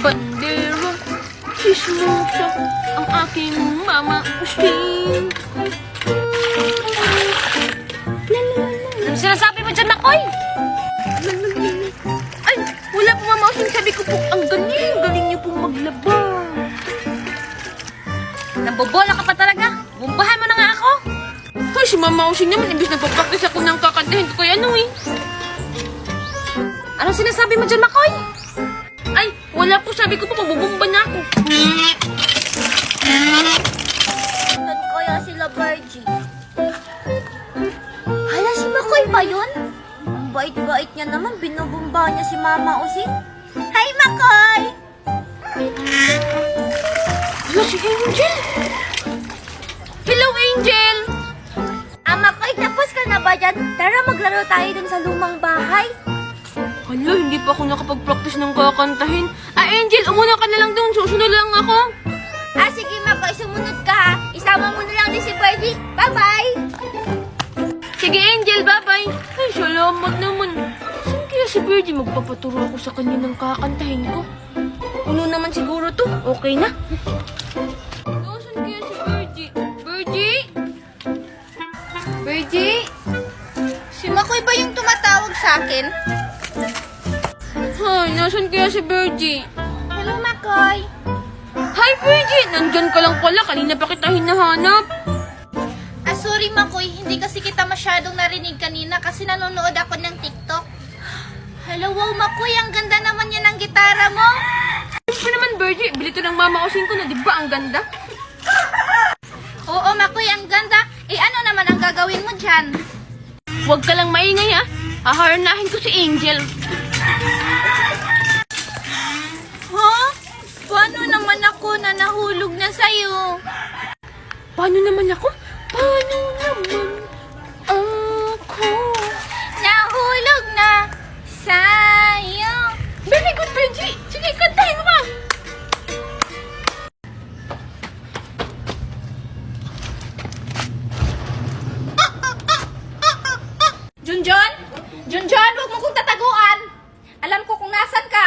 bandera, chismosa, ang aking mama Ustin. Ano sinasabi mo dyan, Makoy? Ay, wala po mama Ustin. Sabi ko po, ang galing niyo pong maglaba. Nambobola ka pa talaga. Bumbahan mo na nga ako. Ay, si mama Ustin naman, imbis nagpa-practice ako ng kakantahin ko kay ano eh. Anong sinasabi mo dyan, Makoy? Ay, wala po. Sabi ko po, mabubumba na ako. Saan kaya sila, Virgie? Hala, si Makoy ba yun? Ang bait-bait niya naman. Binubumba niya si Mama Using. Hi, Makoy! Hello, si Angel. Hello, Angel. Makoy, tapos ka na ba dyan? Tara, maglaro tayo dun sa lumang bahay. Hala, hindi pa ako nakapag-practice ng kakantahin. Angel, umuna ka na lang doon. Susunod lang ako. Sige, Makoy, sumunod ka ha. Isama mo na lang din si Virgie. Bye-bye! Sige, Angel, bye-bye. Ay, salamat naman. Saan kaya si Birdie? Magpapaturo ako sa kanya ng kakantahin ko. Uno naman siguro to. Okay na. Saan kaya si Birdie? Birdie? Birdie? Si Makoy ba yung tumatawag sa akin? Hay, nasan kaya si Birdie? Hello, Makoy. Hi, Birdie! Nandyan ka lang pala. Kanina pa kita hinahanap. Sorry, Makoy. Hindi kasi kita masyadong narinig kanina kasi nanonood ako ng TikTok. Hello, wow, Makoy. Ang ganda naman yan ng gitara mo. Ano pa naman, Birdie? Bili to ng mama Using ko na, di ba? Ang ganda. Oo, Makoy, ang ganda. Ano naman ang gagawin mo dyan? Huwag ka lang maingay, ha? Haharanahin ko si Angel. Paano naman ako na nahulog na sa'yo? Paano naman ako? Paano naman ako? Nahulog na sa'yo. Very good, Benji! Sige, kantahin mo ba? Junjun? Junjun, huwag mo kong tataguan. Alam ko kung nasan ka.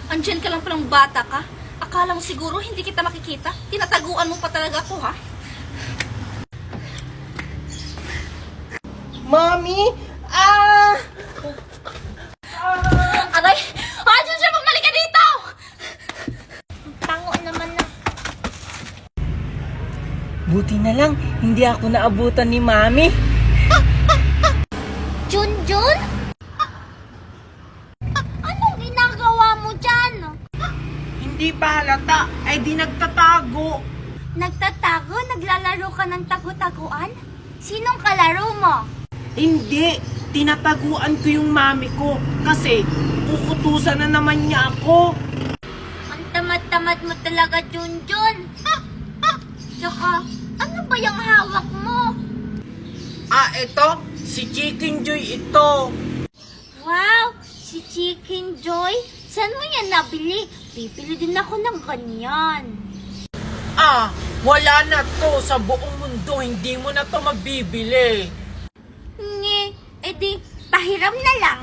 Andyan ka lang palang bata ka. Akala mo siguro hindi kita makikita. Tinataguan mo pa talaga ako, ha? Mommy! Aray! Junjun, bumalik ka dito! Ang tango naman na. Buti na lang, hindi ako naabutan ni Mami. Junjun? Anong ginagawa mo dyan? Hindi pa halata, ay di nagtatago. Nagtatago? Naglalaro ka ng tagu-taguan? Sinong kalaro mo? Hindi, tinataguan ko yung mami ko kasi uutusan na naman niya ako. Ang tamad-tamad mo talaga, Junjun. Tsaka, ano ba yung hawak mo? Ito, si Chicken Joy ito. Wow, si Chicken Joy? Saan mo yan nabili? Bibili din ako ng ganyan. Wala na to sa buong mundo, hindi mo na to mabibili. Edi, pahiram na lang.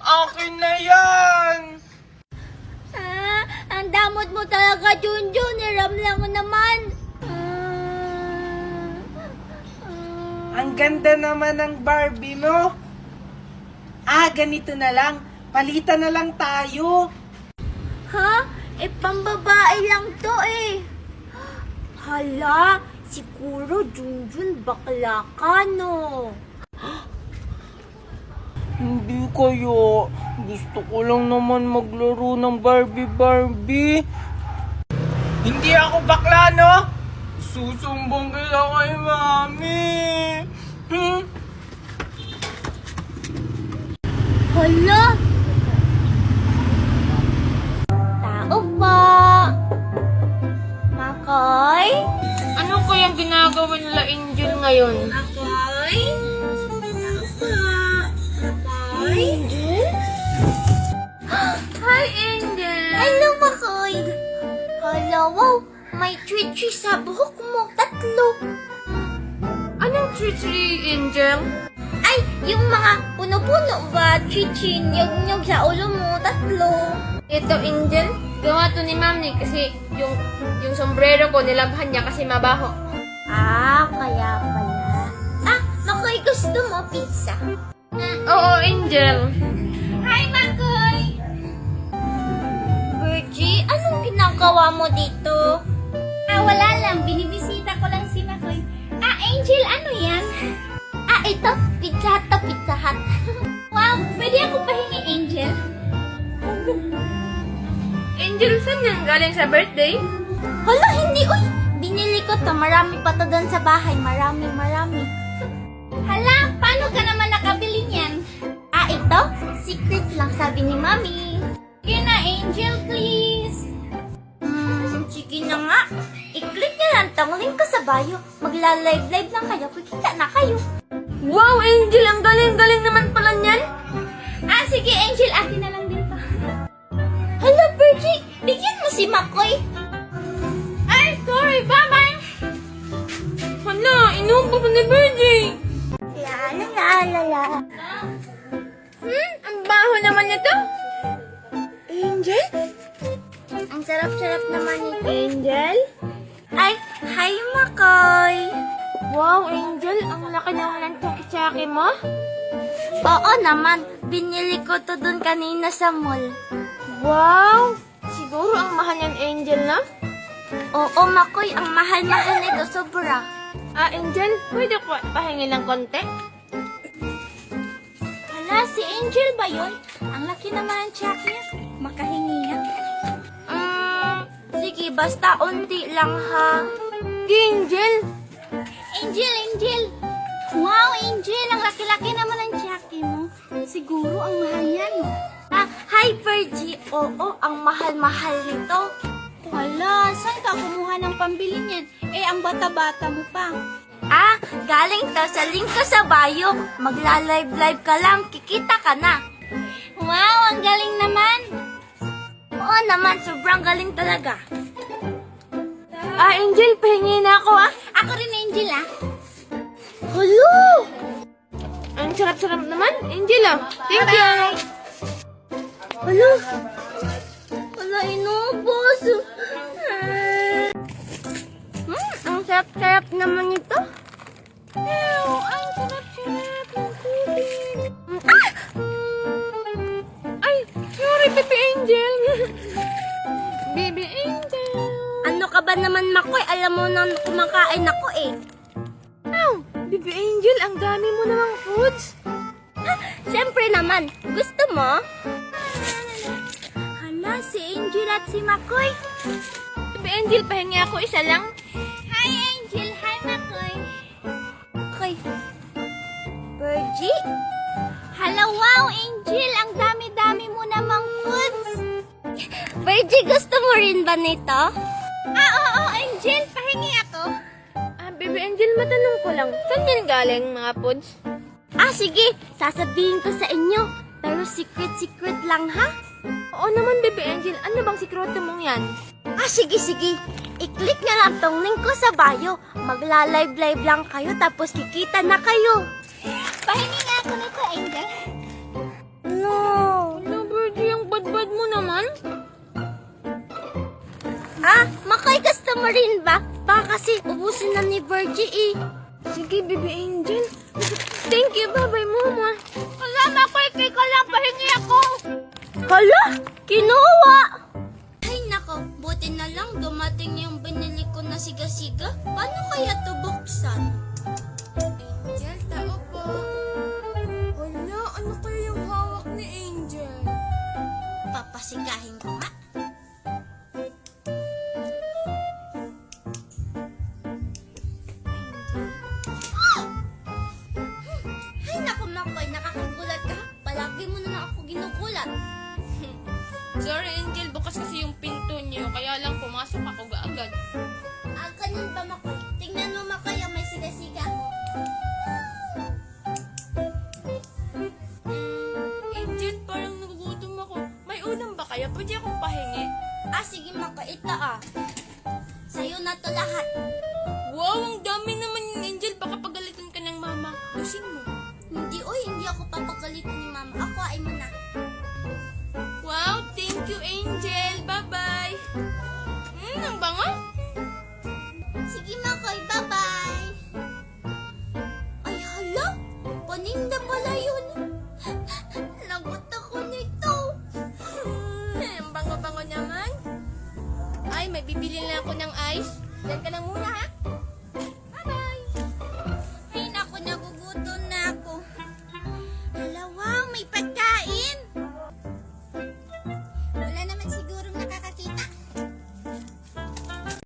Akin na yan. Ang damot mo talaga, Junjun. Hiram lang naman. Ang ganda naman ng Barbie mo. Ganito na lang, palitan na lang tayo. Ha? Pambabae lang to eh. Hala, siguro Junjun bakla ka, no? Hindi kayo. Gusto ko lang naman maglaro ng Barbie. Hindi ako bakla, no? Susumbong kaya kay Mami. Hala! Tao po! Makoy? Ano kayang ginagawa nila Angel ngayon? Makoy? Makoy? Angel? Hi, Angel! Hello, Makoy! Hala, wow! May treat-treat sa buhok mo. 3. Anong treat, Angel? Ay, Ay, yung mga puno-puno ba? Chichin, nyog-nyog sa ulo mo, 3. Ito, Angel. Gawa to ni Mami kasi yung sombrero ko nilabhan niya kasi mabaho. Ah, kaya pala. Ah, Makoy, gusto mo pizza? Oo, Angel. Hi, Makoy! Virgie, anong ginagawa mo dito? Ah, wala lang. Binibisita ko lang si Makoy. Ah, Angel, ano yan? Ah, ito. Pizza Hut to Pizza Hut. Wow, pwede ako pahingi, Angel? Angel, saan yan galing sa birthday? Hala, hindi. Uy, binili ko to. Marami pa to doon sa bahay. Marami. Hala, paano ka naman nakabili niyan? Ah, ito? Secret lang, sabi ni Mami. Sige na, Angel, please. Sige na nga. I-click niyo lang tong link ko sa bio. Magla-live lang kayo. Kikita na kayo. Wow, Angel, ang galing-galing naman pala niyan. Ah, sige, Angel. Akin na lang din to. Hala, Virgie. Bigyan mo si Makoy. Ay, sorry. Bye-bye. Hala, inubo ko ni Virgie. La. Ang baho naman nito. Angel? Ang sarap-sarap naman ni Angel? Ay, hi, Makoy. Wow, Angel, ang laki naman ng tsaki-tsaki mo. Oo naman. Binili ko to dun kanina sa mall. Wow! Siguro ang mahal niyan, Angel, na? Oo, Makoy. Ang mahal-mahal nito. Sobra. Ah, Angel, pwede ko pahingi ng konti? Hala, si Angel ba yun? Ang laki naman ng check niya. Makahingi nga. Sige, basta unti lang ha. Angel! Angel! Wow, Angel! Ang laki-laki naman ang check mo. Siguro ang mahal yan. Ah, hi, Virgie. Oo, ang mahal-mahal nito. Hala, saan ka kumuha ng pambili niyan? Eh, ang bata-bata mo pa. Ah, galing to sa link ko sa bio. Magla-live ka lang, kikita ka na. Wow, ang galing naman. Oo naman, sobrang galing talaga. Ah, Angel, pahingi na ako, ah. Ako rin, Angel, ah. Hello! Ang sarap-sarap naman, Angel, ah. Thank you. Hello? Wala, inubos. Ang sarap-sarap naman ito. Ew, ang sarap-sarap ng cookie. Ay, sorry, Baby Angel. Baby Angel. Ano ka ba naman, Makoy? Alam mo na kumakain ako eh. Ow, Baby Angel, ang dami mo namang foods. Siyempre naman. Gusto mo? Hala, si Angel at si Makoy. Baby Angel, pahingi ako isa lang. Hi, Angel. Hi, Makoy. Okay. Virgie? Hala, wow, Angel. Ang dami-dami mo namang foods. Virgie, gusto mo rin ba nito? Ah, oo, Angel. Pahingi ako. Ah, Baby Angel, matanong ko lang. Saan yan galing, mga foods? Ah, sige. Sasabihin ko sa inyo. Pero secret lang, ha? Oo naman, Baby Angel. Ano bang sikreto mong yan? Ah, sige. I-click na lang tong link ko sa bio. Magla-live lang kayo tapos kikita na kayo. Pahingi nga ako nito, Angel. No. Ano, Birdie, ang bad-bad mo naman? Ah, Makoy, gusto mo rin ba? Baka kasi ubusin na ni Virgie eh. Sige, Baby Angel. Thank you, bye-bye, Mama. Wala, Makoy, kay ka lang pahingi ako. Hala, kinuha. Ay, nako, buti na lang dumating yung binili ko na siga-siga. Paano kaya to buksan? Angel, tao po. Wala, ano kaya yung hawak ni Angel? Papasigahin ko nga. Ay, naku, Makoy, nakakagulat ka. Palagi mo na lang ako ginugulat. Sorry, Angel. Bukas kasi yung pinto niyo. Kaya lang pumasok ako agad. Ah, ganun ba, Makoy? Tingnan mo, Makoy, may siga-siga ako. Angel, parang nagugutom ako. May ulam ba kaya? Pwede akong pahingi? Ah, sige, Makoy, ito ah. Sa'yo na to lahat. Wow, ang dami naman yung Angel. Baka pagalitan ka ng mama. Lusin mo. Hindi, oy, ako papagalitin ni Mama. Ako ay muna. Wow, thank you, Angel. Bye-bye. Ang bango. Sige, Makoy. Bye-bye. Ay, hala. Paninda pala yun. Lagot ako nito. Ang bango-bango naman. Ay, may bibili na ako ng ice. Diyan ka lang muna, ha?